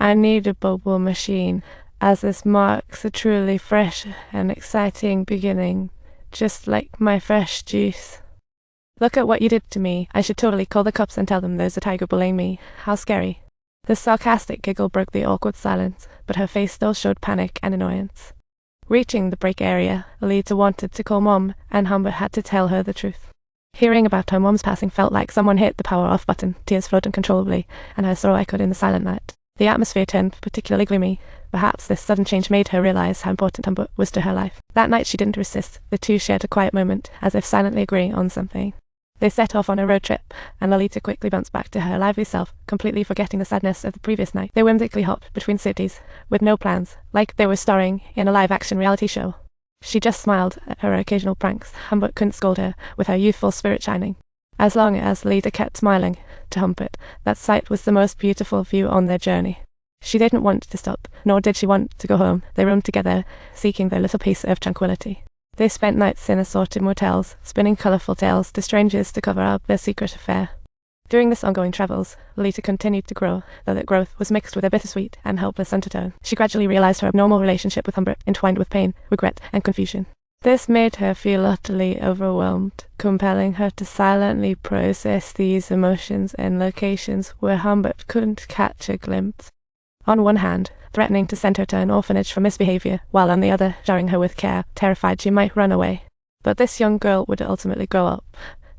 I need a bubble machine, as this marks a truly fresh and exciting beginning, just like my fresh juice. Look at what you did to me. I should totally call the cops and tell them there's a tiger bullying me. How scary. The sarcastic giggle broke the awkward silence, but her face still showed panic and annoyance. Reaching the break area, Lolita wanted to call Mom, and Humbert had to tell her the truth. Hearing about her mom's passing felt like someone hit the power off button. Tears flowed uncontrollably, and her sorrow echoed in the silent night. The atmosphere turned particularly gloomy. Perhaps this sudden change made her realize how important Humbert was to her life. That night she didn't resist. The two shared a quiet moment, as if silently agreeing on something. They set off on a road trip, and Lolita quickly bounced back to her lively self, completely forgetting the sadness of the previous night. They whimsically hopped between cities, with no plans, like they were starring in a live-action reality show. She just smiled at her occasional pranks. Humbert couldn't scold her, with her youthful spirit shining. As long as Lolita kept smiling to Humbert, that sight was the most beautiful view on their journey. She didn't want to stop, nor did she want to go home. They roamed together, seeking their little piece of tranquility. They spent nights in assorted motels, spinning colourful tales to strangers to cover up their secret affair. During this ongoing travels, Lolita continued to grow, though that growth was mixed with a bittersweet and helpless undertone. She gradually realized her abnormal relationship with Humbert, entwined with pain, regret, and confusion. This made her feel utterly overwhelmed, compelling her to silently process these emotions in locations where Humbert couldn't catch a glimpse. On one hand, threatening to send her to an orphanage for misbehavior, while on the other, showering her with care, terrified she might run away. But this young girl would ultimately grow up.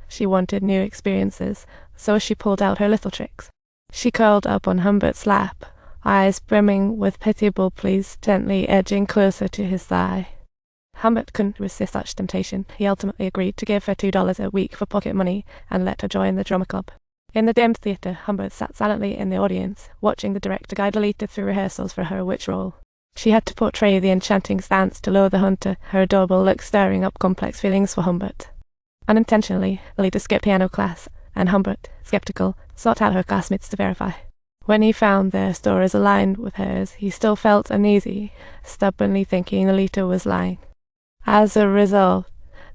She wanted new experiences, so she pulled out her little tricks. She curled up on Humbert's lap, eyes brimming with pitiable pleas, gently edging closer to his thigh. Humbert couldn't resist such temptation. He ultimately agreed to give her $2 a week for pocket money and let her join the drama club. In the dimmed theatre, Humbert sat silently in the audience, watching the director guide Lolita through rehearsals for her witch role. She had to portray the enchanting stance to lure the hunter, her adorable look stirring up complex feelings for Humbert. Unintentionally, Lolita skipped piano class, and Humbert, skeptical, sought out her classmates to verify. When he found their stories aligned with hers, he still felt uneasy, stubbornly thinking Lolita was lying. As a result,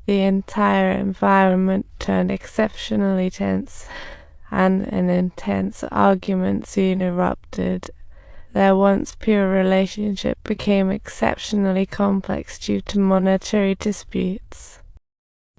the entire environment turned exceptionally tense, and an intense argument soon erupted. Their once pure relationship became exceptionally complex due to monetary disputes.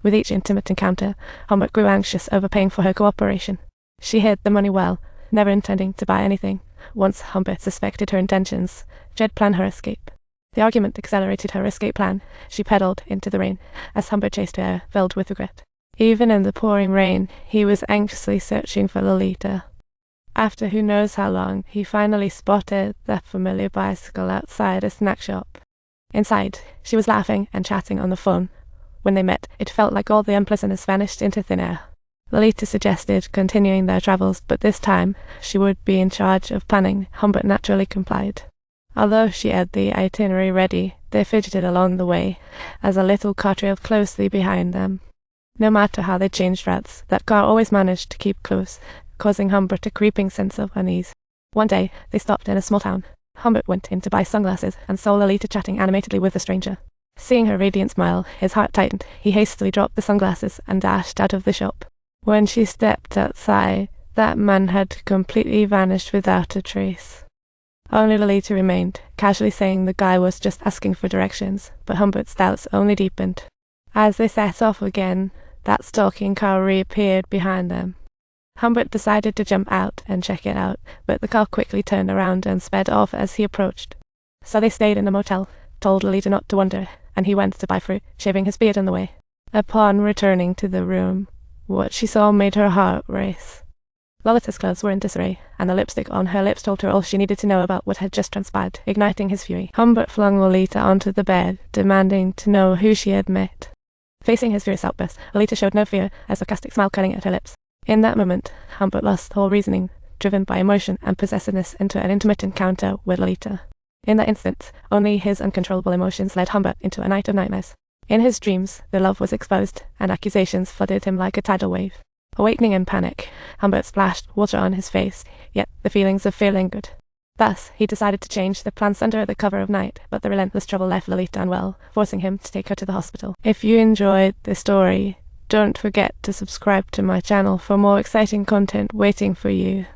With each intimate encounter, Humbert grew anxious over paying for her cooperation. She hid the money well, never intending to buy anything. Once Humbert suspected her intentions, Jed planned her escape. The argument accelerated her escape plan. She pedaled into the rain, as Humbert chased her, filled with regret. Even in the pouring rain, he was anxiously searching for Lolita. After who knows how long, he finally spotted the familiar bicycle outside a snack shop. Inside, she was laughing and chatting on the phone. When they met, it felt like all the unpleasantness vanished into thin air. Lolita suggested continuing their travels, but this time she would be in charge of planning. Humbert naturally complied. Although she had the itinerary ready, they fidgeted along the way, as a little car trailed closely behind them. No matter how they changed routes, that car always managed to keep close, causing Humbert a creeping sense of unease. One day, they stopped in a small town. Humbert went in to buy sunglasses and saw Lolita chatting animatedly with a stranger. Seeing her radiant smile, his heart tightened. He hastily dropped the sunglasses and dashed out of the shop. When she stepped outside, that man had completely vanished without a trace. Only Lolita remained, casually saying the guy was just asking for directions, but Humbert's doubts only deepened. As they set off again, that stalking car reappeared behind them. Humbert decided to jump out and check it out, but the car quickly turned around and sped off as he approached. So they stayed in a motel, told Lolita not to wander, and he went to buy fruit, shaving his beard on the way. Upon returning to the room, what she saw made her heart race. Lolita's clothes were in disarray, and the lipstick on her lips told her all she needed to know about what had just transpired, igniting his fury. Humbert flung Lolita onto the bed, demanding to know who she had met. Facing his furious outburst, Lolita showed no fear, a sarcastic smile curling at her lips. In that moment, Humbert lost all reasoning, driven by emotion and possessiveness into an intimate encounter with Lolita. In that instant, only his uncontrollable emotions led Humbert into a night of nightmares. In his dreams, the love was exposed, and accusations flooded him like a tidal wave. Awakening in panic, Humbert splashed water on his face, yet the feelings of fear lingered. Thus, he decided to change the plans under the cover of night, but the relentless trouble left Lolita unwell, forcing him to take her to the hospital. If you enjoyed the story, don't forget to subscribe to my channel for more exciting content waiting for you.